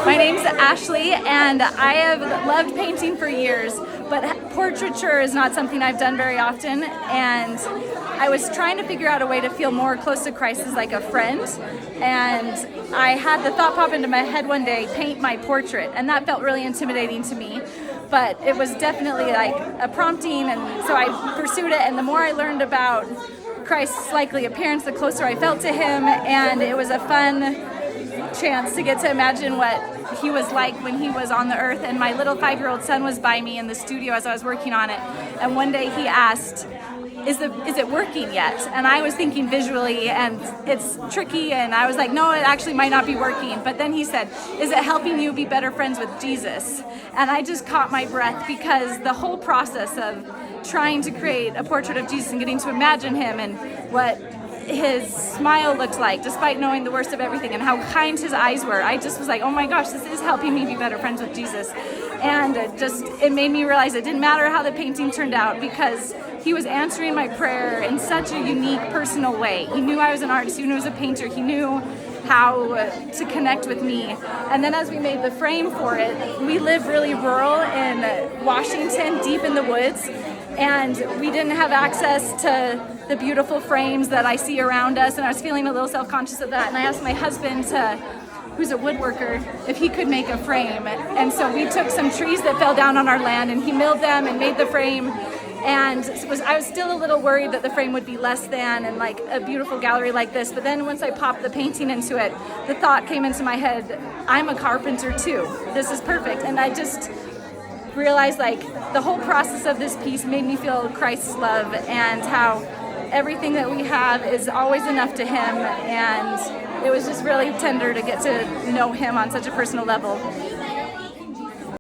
My name's Ashley, and I have loved painting for years, but portraiture is not something I've done very often, and I was trying to figure out a way to feel more close to Christ as like a friend, and I had the thought pop into my head one day, paint my portrait, and that felt really intimidating to me, but it was definitely like a prompting, and so I pursued it, and the more I learned about Christ's likely appearance, the closer I felt to him, and it was a fun chance to get to imagine what he was like when he was on the earth. And my little 5-year-old son was by me in the studio as I was working on it, and one day he asked, is it working yet? And I was thinking visually, and it's tricky, and I was like, no, it actually might not be working. But then he said, is it helping you be better friends with Jesus? And I just caught my breath, because the whole process of trying to create a portrait of Jesus and getting to imagine him and what his smile looked like, despite knowing the worst of everything, and how kind his eyes were, I just was like, oh my gosh, this is helping me be better friends with Jesus. And it made me realize it didn't matter how the painting turned out, because he was answering my prayer in such a unique, personal way. He knew I was an artist, he knew I was a painter, he knew how to connect with me. And then as we made the frame for it, we live really rural in Washington, deep in the woods, and we didn't have access to the beautiful frames that I see around us, and I was feeling a little self-conscious of that, and I asked my husband, who's a woodworker, if he could make a frame. And so we took some trees that fell down on our land, and he milled them and made the frame. And I was still a little worried that the frame would be less than and like a beautiful gallery like this, but then once I popped the painting into it, the thought came into my head, I'm a carpenter too, this is perfect. And I just realized like the whole process of this piece made me feel Christ's love, and how everything that we have is always enough to him, and it was just really tender to get to know him on such a personal level.